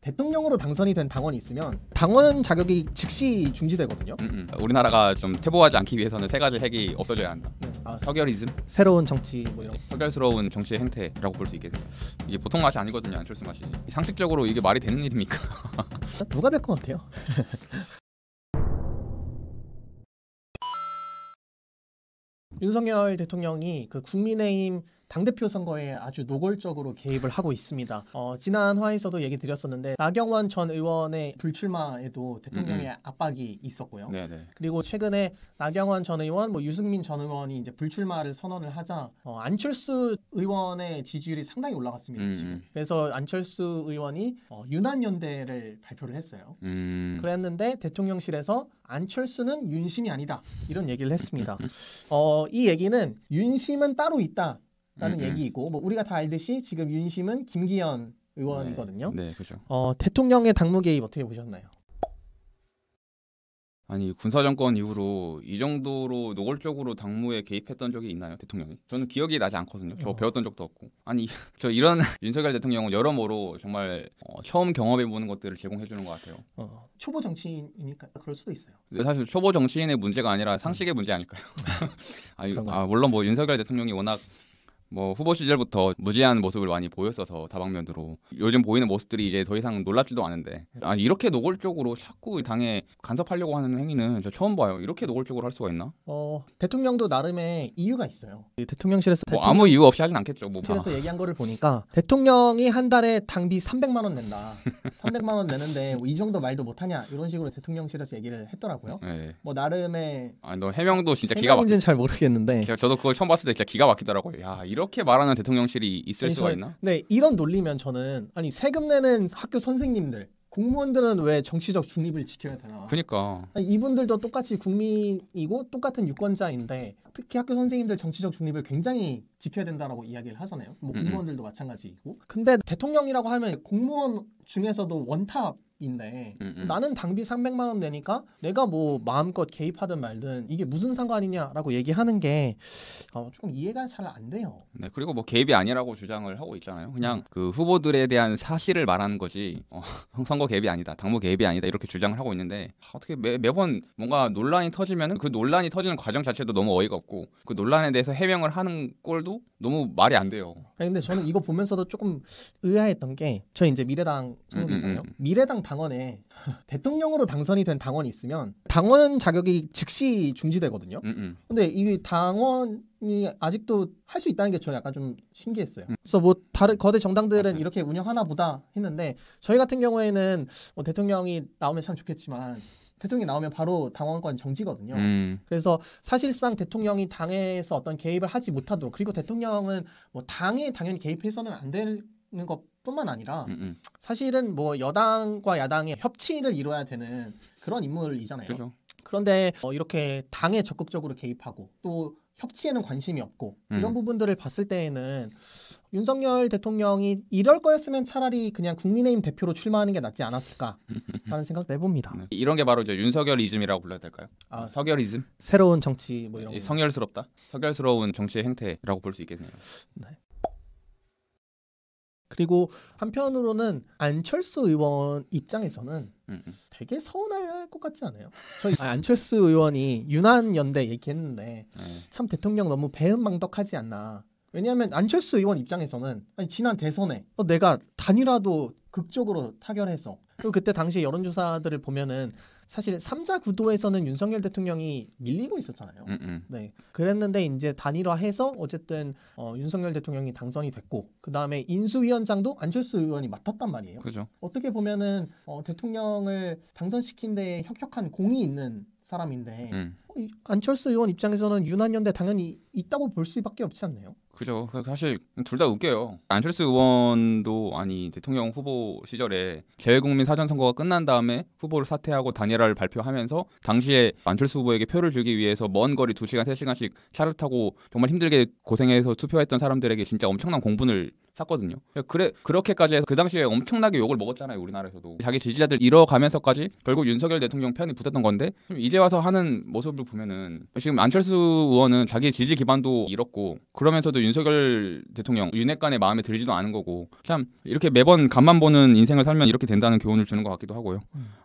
대통령으로 당선이 된 당원이 있으면 당원 자격이 즉시 중지되거든요. 우리나라가 좀 퇴보하지 않기 위해서는 세 가지 핵이 없어져야 한다. 석열이즘, 새로운 정치 뭐 이런. 석열스러운 정치의 행태라고 볼 수 있겠네요. 이게 보통 맛이 아니거든요, 안철수 맛이. 상식적으로 이게 말이 되는 일입니까? 누가 될 것 같아요? 윤석열 대통령이 그 국민의힘 당대표 선거에 아주 노골적으로 개입을 하고 있습니다. 지난 화에서도 얘기 드렸었는데 나경원 전 의원의 불출마에도 대통령의 압박이 있었고요. 네네. 그리고 최근에 나경원 전 의원, 뭐 유승민 전 의원이 이제 불출마를 선언을 하자 안철수 의원의 지지율이 상당히 올라갔습니다. 지금. 그래서 안철수 의원이 유난연대를 발표를 했어요. 그랬는데 대통령실에서 안철수는 윤심이 아니다 이런 얘기를 했습니다. 이 얘기는 윤심은 따로 있다. 라는 얘기이고 뭐 우리가 다 알듯이 지금 윤심은 김기현 의원이거든요. 네, 그렇죠. 대통령의 당무 개입 어떻게 보셨나요? 아니 군사 정권 이후로 이 정도로 노골적으로 당무에 개입했던 적이 있나요, 대통령이? 저는 기억이 나지 않거든요. 저 배웠던 적도 없고. 아니 저 이런 윤석열 대통령은 여러모로 정말 처음 경험해 보는 것들을 제공해 주는 것 같아요. 초보 정치인이니까 그럴 수도 있어요. 사실 초보 정치인의 문제가 아니라 상식의 문제 아닐까요? 물론 뭐 윤석열 대통령이 워낙 뭐 후보 시절부터 무지한 모습을 많이 보였어서 다방면으로 요즘 보이는 모습들이 이제 더 이상 놀랍지도 않은데 이렇게 노골적으로 자꾸 당에 간섭하려고 하는 행위는 저 처음 봐요. 이렇게 노골적으로 할 수가 있나? 대통령도 나름의 이유가 있어요. 대통령실에서 아무 이유 없이 하진 않겠죠. 실에서 얘기한 거를 보니까 대통령이 한 달에 당비 300만 원 낸다. 300만 원 내는데 이 정도 말도 못하냐 이런 식으로 대통령실에서 얘기를 했더라고요. 네. 뭐 나름의 너 해명도 진짜 기가 막히는지는 잘 모르겠는데 저도 그걸 처음 봤을 때 진짜 기가 막히더라고요. 야 이렇게 말하는 대통령실이 있을 수가 있나? 네, 이런 논리면 저는 세금 내는 학교 선생님들, 공무원들은 왜 정치적 중립을 지켜야 되나? 그러니까 이분들도 똑같이 국민이고 똑같은 유권자인데 특히 학교 선생님들 정치적 중립을 굉장히 지켜야 된다라고 이야기를 하잖아요. 뭐 공무원들도 마찬가지이고. 근데 대통령이라고 하면 공무원 중에서도 원탑 인데 나는 당비 300만 원 내니까 내가 뭐 마음껏 개입하든 말든 이게 무슨 상관이냐라고 얘기하는 게 조금 이해가 잘 안 돼요. 네, 그리고 뭐 개입이 아니라고 주장을 하고 있잖아요. 그냥 그 후보들에 대한 사실을 말하는 거지 선거 개입이 아니다, 당무 개입이 아니다 이렇게 주장을 하고 있는데 어떻게 매번 뭔가 논란이 터지면은 그 논란이 터지는 과정 자체도 너무 어이가 없고 그 논란에 대해서 해명을 하는 꼴도 너무 말이 안 돼요. 근데 저는 이거 보면서도 조금 의아했던 게 저 이제 미래당 소속이잖아요. 미래당 당원에 대통령으로 당선이 된 당원이 있으면 당원 자격이 즉시 중지되거든요. 근데 이 당원이 아직도 할 수 있다는 게 저는 약간 좀 신기했어요. 그래서 뭐 다른 거대 정당들은 이렇게 운영하나 보다 했는데 저희 같은 경우에는 뭐 대통령이 나오면 참 좋겠지만 대통령이 나오면 바로 당원권 정지거든요. 그래서 사실상 대통령이 당에서 어떤 개입을 하지 못하도록 그리고 대통령은 뭐 당에 당연히 개입해서는 안 되는 것뿐만 아니라 사실은 뭐 여당과 야당의 협치를 이뤄야 되는 그런 인물이잖아요. 그렇죠. 그런데 이렇게 당에 적극적으로 개입하고 또 협치에는 관심이 없고 이런 부분들을 봤을 때에는 윤석열 대통령이 이럴 거였으면 차라리 그냥 국민의힘 대표로 출마하는 게 낫지 않았을까라는 생각도 해봅니다. 이런 게 바로 이제 윤석열이즘이라고 불러야 될까요? 석열이즘? 새로운 정치 뭐 이런 거. 성열스럽다? 석열스러운 정치의 행태라고 볼 수 있겠네요. 네. 그리고 한편으로는 안철수 의원 입장에서는 되게 서운할 것 같지 않아요? 저희 안철수 의원이 유난연대 얘기했는데 참 대통령 너무 배은망덕하지 않나. 왜냐하면 안철수 의원 입장에서는 지난 대선에 내가 단이라도 극적으로 타결해서 그리고 그때 당시 여론조사들을 보면은 사실 3자 구도에서는 윤석열 대통령이 밀리고 있었잖아요. 네, 그랬는데 이제 단일화해서 어쨌든 윤석열 대통령이 당선이 됐고 그 다음에 인수위원장도 안철수 의원이 맡았단 말이에요. 그죠. 어떻게 보면은 대통령을 당선시킨 데 혁혁한 공이 있는 사람인데 안철수 의원 입장에서는 유난연대 당연히 있다고 볼 수밖에 없지 않나요? 그죠. 사실 둘 다 웃겨요. 안철수 의원도 대통령 후보 시절에 재외국민 사전선거가 끝난 다음에 후보를 사퇴하고 단일화를 발표하면서 당시에 안철수 후보에게 표를 주기 위해서 먼 거리 2시간, 3시간씩 차를 타고 정말 힘들게 고생해서 투표했던 사람들에게 진짜 엄청난 공분을 샀거든요. 그렇게까지 해서 그 당시에 엄청나게 욕을 먹었잖아요. 우리나라에서도 자기 지지자들 잃어가면서까지 결국 윤석열 대통령 편이 붙었던 건데 이제 와서 하는 모습을 보면은 지금 안철수 의원은 자기 지지 기반도 잃었고 그러면서도 윤석열 대통령 윤핵관의 마음에 들지도 않은 거고 참 이렇게 매번 간만 보는 인생을 살면 이렇게 된다는 교훈을 주는 것 같기도 하고요.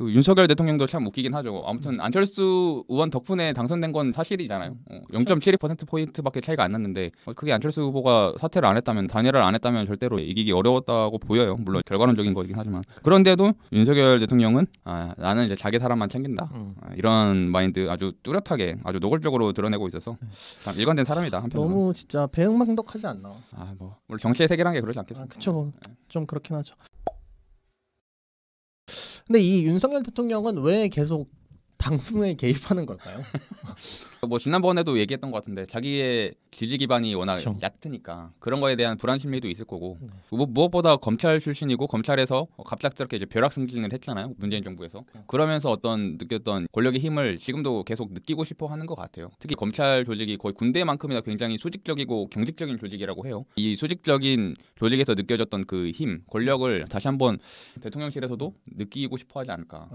윤석열 대통령도 참 웃기긴 하죠. 아무튼 안철수 의원 덕분에 당선된 건 사실이잖아요. 0.72%포인트밖에 차이가 안 났는데 그게 안철수 후보가 사퇴를 안 했다면 단일화를 안 했다면 절대로 이기기 어려웠다고 보여요. 물론 결과론적인 거긴 하지만 그런데도 윤석열 대통령은 나는 이제 자기 사람만 챙긴다. 이런 마인드 아주 뚜렷하게 아주 노골적으로 드러내고 있어서 참 일관된 사람이다. 한편으로. 너무 진짜 배은망덕하지 않나. 뭐 물론 정치의 세계란 게 그러지 않겠습니까? 그렇죠. 좀 그렇긴 하죠. 근데 이 윤석열 대통령은 왜 계속 당무에 개입하는 걸까요? 뭐 지난번에도 얘기했던 것 같은데 자기의 지지 기반이 워낙 그렇죠. 얕으니까 그런 거에 대한 불안심리도 있을 거고 무엇보다 검찰 출신이고 검찰에서 갑작스럽게 이제 벼락 승진을 했잖아요. 문재인 정부에서. 그러면서 어떤 느꼈던 권력의 힘을 지금도 계속 느끼고 싶어 하는 것 같아요. 특히 검찰 조직이 거의 군대만큼이나 굉장히 수직적이고 경직적인 조직이라고 해요. 이 수직적인 조직에서 느껴졌던 그 힘, 권력을 다시 한번 대통령실에서도 느끼고 싶어 하지 않을까.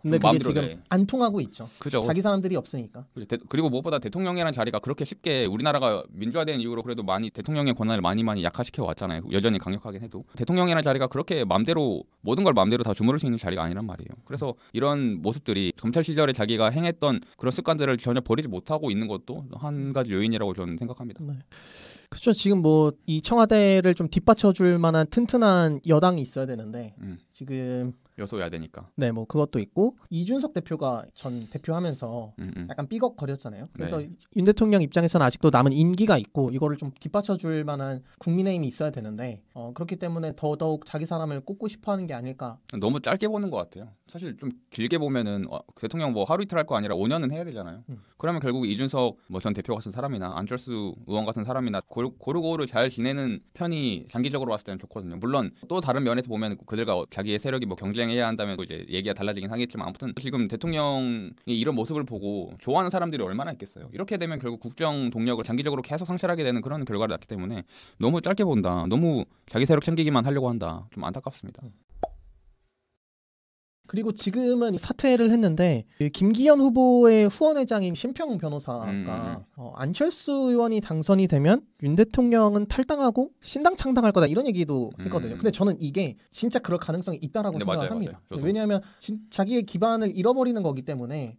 근데 그게 지금 안 통하고 있죠. 그죠. 자기 사람들이 없으니까. 그리고 무엇보다 대통령이라는 자리가 그렇게 쉽게 우리나라가 민주화된 이후로 그래도 많이 대통령의 권한을 많이 약화시켜 왔잖아요. 여전히 강력하긴 해도 대통령이라는 자리가 그렇게 맘대로 모든 걸 맘대로 다 주무를 수 있는 자리가 아니란 말이에요. 그래서 이런 모습들이 검찰 시절에 자기가 행했던 그런 습관들을 전혀 버리지 못하고 있는 것도 한 가지 요인이라고 저는 생각합니다. 네. 그렇죠. 지금 뭐 이 청와대를 좀 뒷받쳐줄 만한 튼튼한 여당이 있어야 되는데 지금 여소야 되니까. 네, 뭐 그것도 있고 이준석 대표가 전 대표하면서 약간 삐걱거렸잖아요. 그래서 네. 윤 대통령 입장에서는 아직도 남은 임기가 있고 이거를 좀 뒷받쳐줄 만한 국민의힘이 있어야 되는데 그렇기 때문에 더더욱 자기 사람을 꼽고 싶어하는 게 아닐까. 너무 짧게 보는 것 같아요. 사실 좀 길게 보면은 대통령 뭐 하루 이틀 할 거 아니라 5년은 해야 되잖아요. 그러면 결국 이준석 뭐 전 대표 같은 사람이나 안철수 의원 같은 사람이나 고루고루 잘 지내는 편이 장기적으로 봤을 때는 좋거든요. 물론 또 다른 면에서 보면 그들과 자기의 세력이 뭐 경쟁해야 한다면 이제 얘기가 달라지긴 하겠지만 아무튼 지금 대통령이 이런 모습을 보고 좋아하는 사람들이 얼마나 있겠어요. 이렇게 되면 결국 국정 동력을 장기적으로 계속 상실하게 되는 그런 결과를 낳기 때문에 너무 짧게 본다. 너무 자기 세력 챙기기만 하려고 한다. 좀 안타깝습니다. 그리고 지금은 사퇴를 했는데 김기현 후보의 후원회장인 심평 변호사가 안철수 의원이 당선이 되면 윤 대통령은 탈당하고 신당 창당할 거다 이런 얘기도 했거든요. 근데 저는 이게 진짜 그럴 가능성이 있다라고 생각을 합니다. 왜냐하면 자기의 기반을 잃어버리는 거기 때문에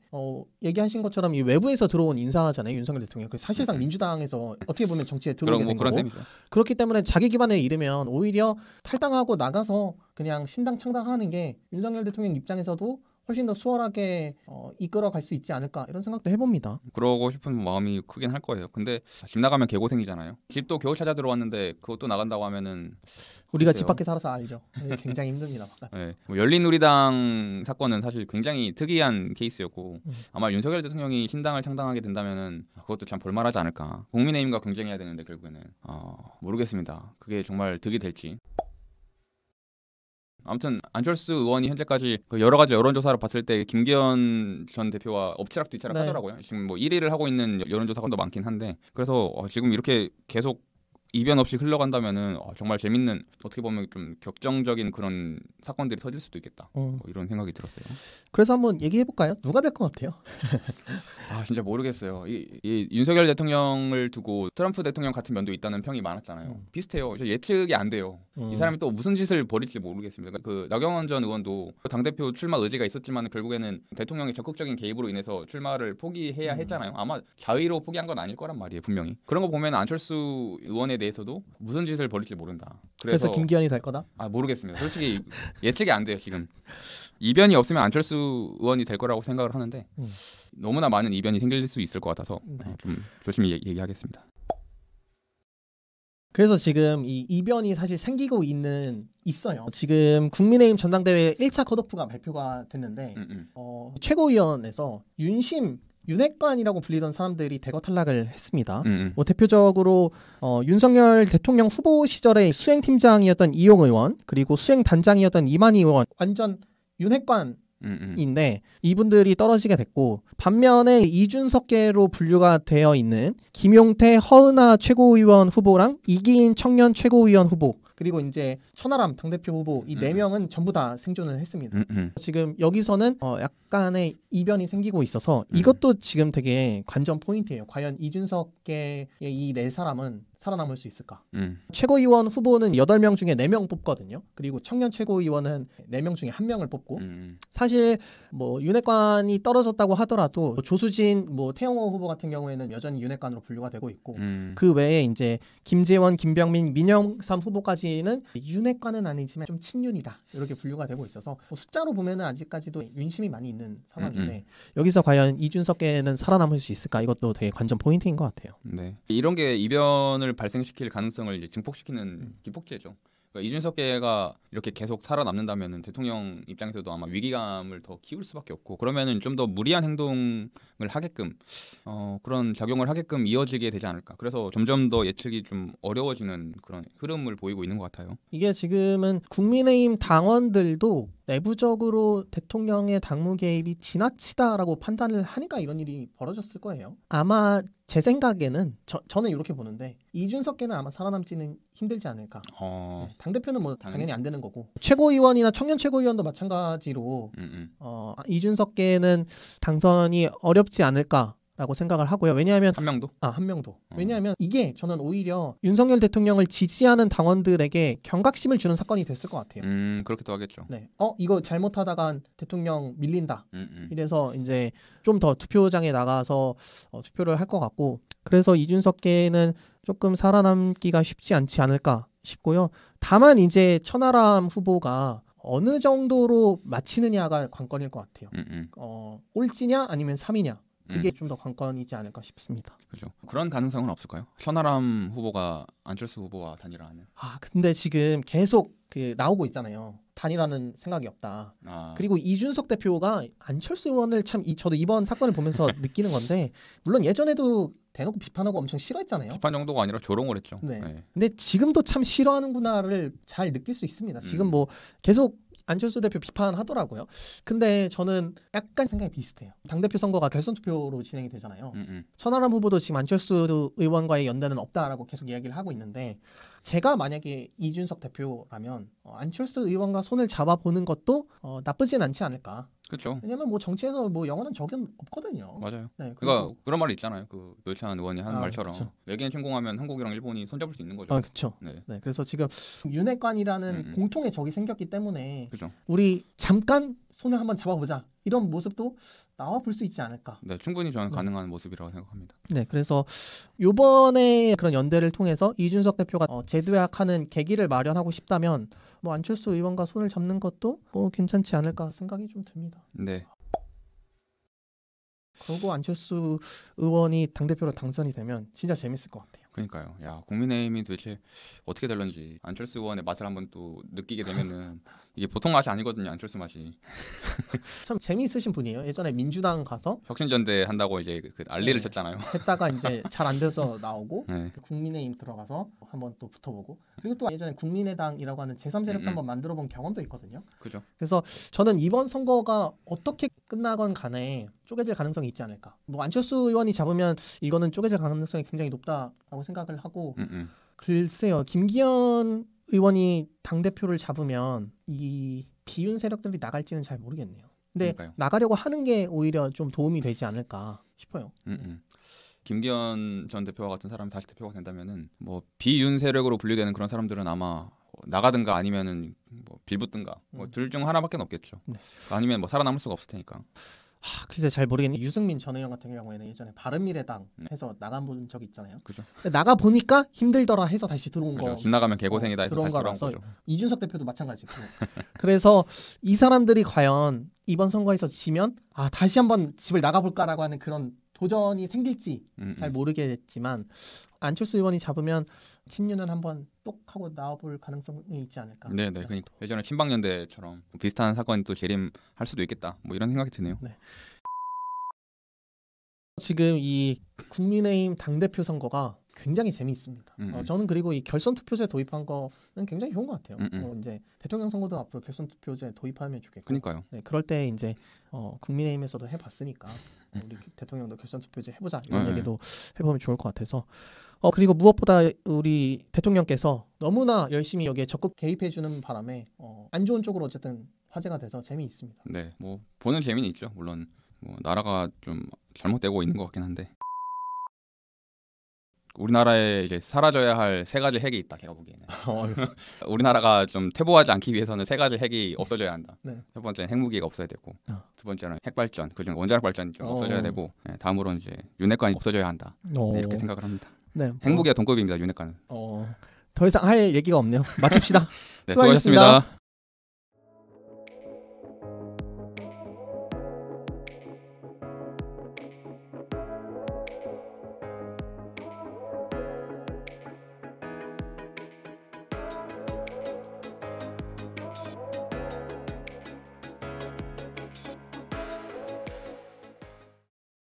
얘기하신 것처럼 이 외부에서 들어온 인사잖아요. 윤석열 대통령. 사실상 민주당에서 어떻게 보면 정치에 들어오게 된 거고 그렇기 때문에 자기 기반을 잃으면 오히려 탈당하고 나가서 그냥 신당 창당하는 게 윤석열 대통령 입장에서도 훨씬 더 수월하게 이끌어갈 수 있지 않을까 이런 생각도 해봅니다. 그러고 싶은 마음이 크긴 할 거예요. 근데 집 나가면 개고생이잖아요. 집도 겨우 찾아 들어왔는데 그것도 나간다고 하면은 우리가 집 밖에 살아서 알죠. 굉장히 힘듭니다. 네. 뭐 열린우리당 사건은 사실 굉장히 특이한 케이스였고 아마 윤석열 대통령이 신당을 창당하게 된다면은 그것도 참 볼만하지 않을까. 국민의힘과 경쟁해야 되는데 결국에는 모르겠습니다. 그게 정말 득이 될지. 아무튼 안철수 의원이 현재까지 여러 가지 여론조사를 봤을 때 김기현 전 대표와 엎치락뒤치락 하더라고요. 지금 뭐 1위를 하고 있는 여론조사가 더 많긴 한데 그래서 지금 이렇게 계속 이변 없이 흘러간다면은 정말 재밌는 어떻게 보면 좀 격정적인 그런 사건들이 터질 수도 있겠다. 뭐 이런 생각이 들었어요. 그래서 한번 얘기해 볼까요? 누가 될 것 같아요? 진짜 모르겠어요. 이 윤석열 대통령을 두고 트럼프 대통령 같은 면도 있다는 평이 많았잖아요. 비슷해요. 예측이 안 돼요. 이 사람이 또 무슨 짓을 벌일지 모르겠습니다. 그 나경원 전 의원도 당대표 출마 의지가 있었지만 결국에는 대통령의 적극적인 개입으로 인해서 출마를 포기해야 했잖아요. 아마 자의로 포기한 건 아닐 거란 말이에요. 분명히. 그런 거 보면 안철수 의원에 대해서도 무슨 짓을 벌일지 모른다. 그래서 김기현이 될 거다? 모르겠습니다. 솔직히 예측이 안 돼요. 지금. 이변이 없으면 안철수 의원이 될 거라고 생각을 하는데 너무나 많은 이변이 생길 수 있을 것 같아서 좀 조심히 얘기하겠습니다. 그래서 지금 이 이변이 사실 생기고 있어요. 지금 국민의힘 전당대회 1차 컷오프가 발표가 됐는데 최고위원회에서 윤핵관이라고 불리던 사람들이 대거 탈락을 했습니다. 뭐 대표적으로 윤석열 대통령 후보 시절에 수행팀장이었던 이용 의원 그리고 수행단장이었던 이만희 의원 완전 윤핵관인데 이분들이 떨어지게 됐고 반면에 이준석계로 분류가 되어 있는 김용태 허은하 최고위원 후보랑 이기인 청년 최고위원 후보 그리고 이제 천하람 당대표 후보 이 4명은 전부 다 생존을 했습니다. 지금 여기서는 약간의 이변이 생기고 있어서 이것도 지금 되게 관전 포인트예요. 과연 이준석계의 이 4사람은 살아남을 수 있을까? 최고위원 후보는 8명 중에 4명 뽑거든요. 그리고 청년 최고위원은 4명 중에 1명을 뽑고 사실 뭐 윤핵관이 떨어졌다고 하더라도 조수진, 뭐 태영호 후보 같은 경우에는 여전히 윤핵관으로 분류가 되고 있고 그 외에 이제 김재원, 김병민, 민영삼 후보까지는 윤핵관은 아니지만 좀 친윤이다 이렇게 분류가 되고 있어서 뭐 숫자로 보면은 아직까지도 윤심이 많이 있는 상황인데 여기서 과연 이준석계는 살아남을 수 있을까? 이것도 되게 관전 포인트인 것 같아요. 네, 이런 게 이변을 발생시킬 가능성을 이제 증폭시키는 기폭제죠. 그러니까 이준석계가 이렇게 계속 살아남는다면은 대통령 입장에서도 아마 위기감을 더 키울 수밖에 없고 그러면은 좀 더 무리한 행동을 하게끔 그런 작용을 하게끔 이어지게 되지 않을까. 그래서 점점 더 예측이 좀 어려워지는 그런 흐름을 보이고 있는 것 같아요. 이게 지금은 국민의힘 당원들도 내부적으로 대통령의 당무 개입이 지나치다라고 판단을 하니까 이런 일이 벌어졌을 거예요. 아마 제 생각에는 저는 이렇게 보는데 이준석계는 아마 살아남지는 힘들지 않을까. 네, 당대표는 뭐 당연히 안 되는 거고 최고위원이나 청년 최고위원도 마찬가지로 이준석계는 당선이 어렵지 않을까라고 생각을 하고요. 왜냐하면 한 명도? 한 명도. 왜냐하면 이게 저는 오히려 윤석열 대통령을 지지하는 당원들에게 경각심을 주는 사건이 됐을 것 같아요. 그렇게도 하겠죠. 네. 이거 잘못하다간 대통령 밀린다. 이래서 이제 좀 더 투표장에 나가서 투표를 할 것 같고 그래서 이준석계는 조금 살아남기가 쉽지 않지 않을까 싶고요. 다만 이제 천하람 후보가 어느 정도로 마치느냐가 관건일 것 같아요. 꼴찌냐 아니면 3위냐 그게 좀 더 관건이지 않을까 싶습니다. 그죠. 그런 가능성은 없을까요? 천하람 후보가 안철수 후보와 단일화하는. 근데 지금 계속 나오고 있잖아요. 단일화는 생각이 없다. 그리고 이준석 대표가 안철수 의원을 참 저도 이번 사건을 보면서 느끼는 건데 물론 예전에도 대놓고 비판하고 엄청 싫어했잖아요. 비판 정도가 아니라 조롱을 했죠. 네. 근데 지금도 참 싫어하는구나를 잘 느낄 수 있습니다. 지금 뭐 계속 안철수 대표 비판하더라고요. 근데 저는 약간 생각이 비슷해요. 당대표 선거가 결선 투표로 진행이 되잖아요. 천하람 후보도 지금 안철수 의원과의 연대는 없다라고 계속 이야기를 하고 있는데 제가 만약에 이준석 대표라면 안철수 의원과 손을 잡아보는 것도 나쁘진 않지 않을까. 그렇죠. 왜냐면 뭐 정치에서 뭐 영원한 적은 없거든요. 맞아요. 네, 그러니까 그런 말이 있잖아요. 그 노회찬 의원이 하는 말처럼 그쵸. 외계인 침공하면 한국이랑 일본이 손잡을 수 있는 거죠. 그렇죠. 네. 그래서 지금 윤핵관이라는 공통의 적이 생겼기 때문에 그쵸. 우리 잠깐 손을 한번 잡아보자. 이런 모습도 나와 볼 수 있지 않을까. 네, 충분히 저는 가능한 모습이라고 생각합니다. 네, 그래서 이번에 그런 연대를 통해서 이준석 대표가 재도약하는 계기를 마련하고 싶다면 뭐 안철수 의원과 손을 잡는 것도 뭐 괜찮지 않을까 생각이 좀 듭니다. 네. 그리고 안철수 의원이 당대표로 당선이 되면 진짜 재밌을 것 같아요. 그러니까요. 야, 국민의힘이 도대체 어떻게 될런지 안철수 의원의 맛을 한번 또 느끼게 되면은 이게 보통 맛이 아니거든요. 안철수 맛이. 참 재미있으신 분이에요. 예전에 민주당 가서 혁신전대 한다고 이제 그 난리를 쳤잖아요. 했다가 이제 잘 안 돼서 나오고 국민의힘 들어가서 한번 또 붙어보고 그리고 또 예전에 국민의당이라고 하는 제3세력도 한번 만들어본 경험도 있거든요. 그죠. 그래서 저는 이번 선거가 어떻게 끝나건 간에 쪼개질 가능성이 있지 않을까. 뭐 안철수 의원이 잡으면 이거는 쪼개질 가능성이 굉장히 높다라고 생각을 하고 글쎄요. 김기현 의원이 당대표를 잡으면 이 비윤 세력들이 나갈지는 잘 모르겠네요. 근데 그러니까요. 나가려고 하는 게 오히려 좀 도움이 되지 않을까 싶어요. 김기현 전 대표와 같은 사람이 다시 대표가 된다면은 뭐 비윤 세력으로 분류되는 그런 사람들은 아마 나가든가 아니면은 뭐 빌붙든가 뭐 둘 중 하나밖에 없겠죠. 네. 아니면 뭐 살아남을 수가 없을 테니까. 글쎄 잘 모르겠네. 유승민 전 의원 같은 경우에는 예전에 바른미래당 해서 나가본 적이 있잖아요. 그죠. 나가 보니까 힘들더라 해서 다시 들어온 거. 집 나가면 개고생이다 해서 다시 들어온 거죠. 이준석 대표도 마찬가지고. 그래서 이 사람들이 과연 이번 선거에서 지면 다시 한번 집을 나가볼까라고 하는 그런 도전이 생길지 잘 모르겠지만 안철수 의원이 잡으면 친윤은 한번 똑 하고 나와볼 가능성이 있지 않을까. 네네. 그러니까 예전에 친박연대처럼 비슷한 사건이 또 재림할 수도 있겠다. 뭐 이런 생각이 드네요. 네. 지금 이 국민의힘 당대표 선거가 굉장히 재미있습니다. 저는 그리고 이 결선 투표제 도입한 거는 굉장히 좋은 것 같아요. 이제 대통령 선거도 앞으로 결선 투표제 도입하면 좋겠고. 그러니까요. 네, 그럴 때 이제 국민의힘에서도 해봤으니까 우리 대통령도 결선 투표제 해보자 이런 얘기도 해보면 좋을 것 같아서. 그리고 무엇보다 우리 대통령께서 너무나 열심히 여기에 적극 개입해주는 바람에 안 좋은 쪽으로 어쨌든 화제가 돼서 재미있습니다. 네, 뭐 보는 재미는 있죠. 물론 뭐 나라가 좀 잘못되고 있는 것 같긴 한데. 우리나라에 이제 사라져야 할 세 가지 핵이 있다. 제가 보기에는. 우리나라가 좀 퇴보하지 않기 위해서는 세 가지 핵이 없어져야 한다. 네. 첫 번째는 핵무기가 없어야 되고, 두 번째는 핵발전, 그중 원자력 발전이 좀 없어져야 되고, 네, 다음으로는 이제 윤핵관이 없어져야 한다. 네, 이렇게 생각을 합니다. 네, 핵무기가 동급입니다. 윤핵관은. 더 이상 할 얘기가 없네요. 마칩시다. 네, 수고하셨습니다.